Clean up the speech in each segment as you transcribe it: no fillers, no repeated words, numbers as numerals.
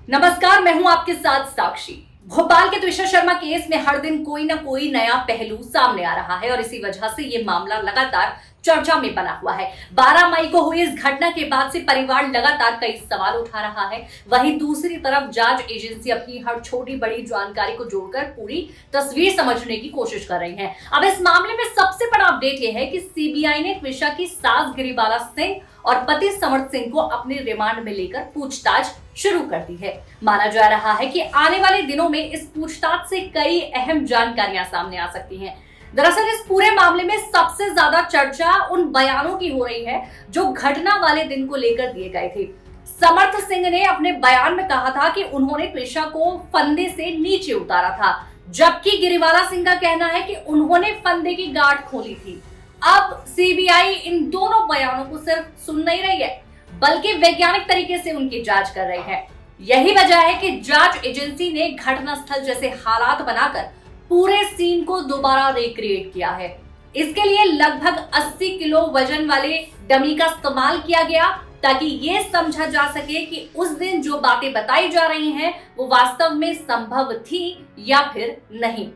नमस्कार, मैं हूं आपके साथ साक्षी। भोपाल के त्विषा शर्मा केस में हर दिन कोई ना कोई नया पहलू सामने आ रहा है और इसी वजह से ये मामला लगातार चर्चा में बना हुआ है। 12 मई को हुई इस घटना के बाद से परिवार लगातार कई सवाल उठा रहा है। वहीं दूसरी तरफ जांच एजेंसी अपनी हर छोटी बड़ी जानकारी को जोड़कर पूरी तस्वीर समझने की कोशिश कर रही है। अब इस मामले में सबसे बड़ा अपडेट यह है कि सीबीआई ने त्विषा की सास गिरिबाला सिंह और पति समर्थ सिंह को अपने रिमांड में लेकर पूछताछ शुरू कर दी है। माना जा रहा है कि आने वाले दिनों में इस पूछताछ से कई अहम जानकारियां सामने आ सकती हैं। दरअसल इस पूरे मामले में सबसे ज्यादा चर्चा उन बयानों की हो रही है जो घटना वाले दिन को लेकर दिए गए थे। समर्थ सिंह ने अपने बयान में कहा था कि उन्होंने त्विषा को फंदे से नीचे उतारा था, जबकि गिरिबाला सिंह का कहना है कि उन्होंने फंदे की गांठ खोली थी। अब सीबीआई इन दोनों बयानों को सिर्फ सुन नहीं रही है, बल्कि वैज्ञानिक तरीके से उनकी जांच कर रही है। यही वजह है कि जांच एजेंसी ने घटनास्थल जैसे हालात बनाकर पूरे सीन को दोबारा रिक्रिएट किया है। इसके लिए लगभग 80 किलो वजन वाले डमी का इस्तेमाल किया गया ताकि ये समझा जा सके कि उस दिन जो बातें बताई जा रही हैं वो वास्तव में संभव थी या फिर नहीं।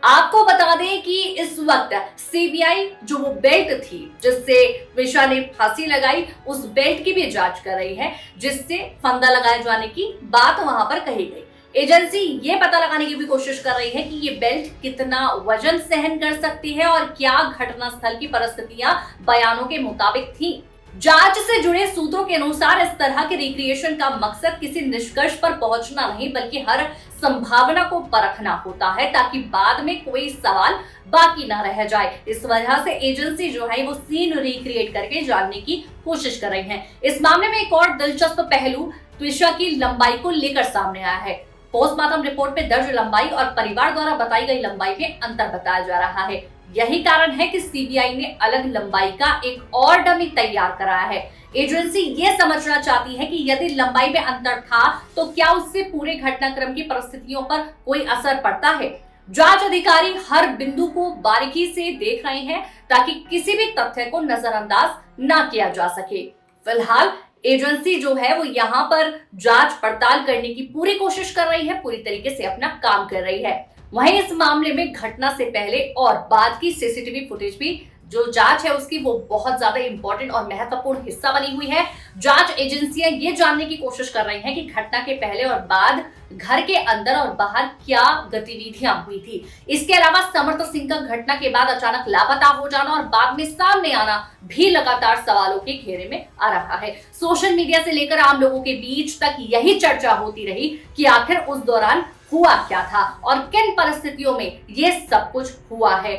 आपको बता दें कि इस वक्त सीबीआई जो वो बेल्ट थी जिससे त्विषा ने फांसी लगाई, उस बेल्ट की भी जांच कर रही है जिससे फंदा लगाए जाने की बात वहां पर कही गई। एजेंसी ये पता लगाने की भी कोशिश कर रही है कि ये बेल्ट कितना वजन सहन कर सकती है और क्या घटनास्थल की परिस्थितियां बयानों के मुताबिक थी। जांच से जुड़े सूत्रों के अनुसार इस तरह के रिक्रिएशन का मकसद किसी निष्कर्ष पर पहुंचना नहीं बल्कि हर संभावना को परखना होता है ताकि बाद में कोई सवाल बाकी ना रह जाए। इस वजह से एजेंसी जो है वो सीन रिक्रिएट करके जानने की कोशिश कर रही है। इस मामले में एक और दिलचस्प पहलू त्विषा की लंबाई को लेकर सामने आया है। पोस्टमार्टम रिपोर्ट में दर्ज लंबाई और परिवार द्वारा बताई गई लंबाई में अंतर बताया जा रहा है। यही कारण है कि सीबीआई ने अलग लंबाई का एक और डमी तैयार कराया है। एजेंसी ये समझना चाहती है कि यदि लंबाई में अंतर था तो क्या उससे पूरे घटनाक्रम की परिस्थितियों पर कोई असर पड़ता है। जांच अधिकारी हर बिंदु को बारीकी से देख रहे हैं ताकि किसी भी तथ्य को नजरअंदाज ना किया जा सके। फिलहाल एजेंसी जो है वो यहाँ पर जांच पड़ताल करने की पूरी कोशिश कर रही है, पूरी तरीके से अपना काम कर रही है। वहीं इस मामले में घटना से पहले और बाद की सीसीटीवी फुटेज भी जो जांच है उसकी वो बहुत ज्यादा इंपॉर्टेंट और महत्वपूर्ण हिस्सा बनी हुई है। जांच एजेंसियां ये जानने की कोशिश कर रही हैं कि घटना के पहले और बाद घर के अंदर और बाहर क्या गतिविधियां हुई थी। इसके अलावा समर्थ सिंह का घटना के बाद अचानक लापता हो जाना और बाद में सामने आना भी लगातार सवालों के घेरे में आ रहा है। सोशल मीडिया से लेकर आम लोगों के बीच तक यही चर्चा होती रही कि आखिर उस दौरान हुआ क्या था और किन परिस्थितियों में ये सब कुछ हुआ है।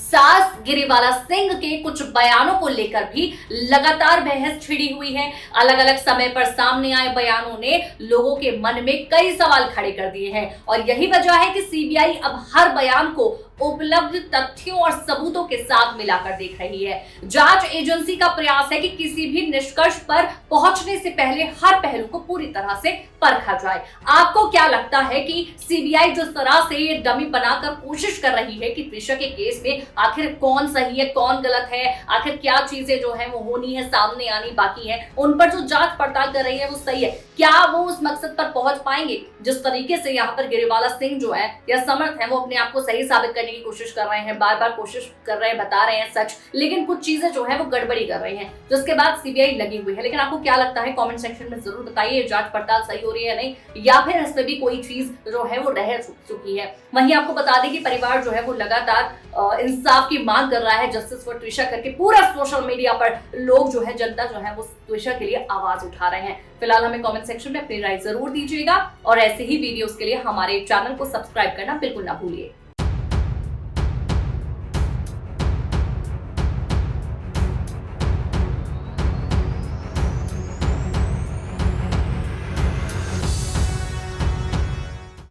सास गिरिबाला सिंह के कुछ बयानों को लेकर भी लगातार बहस छिड़ी हुई है। अलग अलग समय पर सामने आए बयानों ने लोगों के मन में कई सवाल खड़े कर दिए हैं और यही वजह है कि सीबीआई अब हर बयान को उपलब्ध तथ्यों और सबूतों के साथ मिलाकर देख रही है। जांच एजेंसी का प्रयास है कि किसी भी निष्कर्ष पर पहुंचने से पहले हर पहलू को पूरी तरह से परखा जाए। आपको क्या लगता है कि सीबीआई जिस तरह से ये डमी बनाकर कोशिश कर रही है कि त्विषा के केस में आखिर कौन सही है कौन गलत है, आखिर क्या चीजें जो है वो होनी है सामने आनी बाकी है, उन पर जो जांच पड़ताल कर रही है वो सही है, क्या वो उस मकसद पर पहुंच पाएंगे जिस तरीके से यहाँ पर गिरिबाला सिंह जो है या समर्थ है वो अपने आप को सही साबित करने की कोशिश कर रहे हैं, बार बार कोशिश कर रहे हैं, बता रहे हैं सच, लेकिन कुछ चीजें जो है वो गड़बड़ी कर रही हैं जिसके बाद सीबीआई लगी हुई है। लेकिन आपको क्या लगता है कमेंट सेक्शन में जरूर बताइए, जांच पड़ताल सही हो रही है या नहीं, या फिर इसमें भी कोई चीज जो है वो रह चुकी है। वहीं आपको बता दें कि परिवार जो है वो लगातार इंसाफ की मांग कर रहा है, जस्टिस फॉर त्विषा करके पूरा सोशल मीडिया पर लोग जो है जनता जो है वो त्विषा के लिए आवाज उठा रहे हैं। फिलहाल हमें कमेंट सेक्शन में अपनी राय जरूर दीजिएगा और ऐसे ही वीडियोस के लिए हमारे चैनल को सब्सक्राइब करना बिल्कुल ना भूलिए।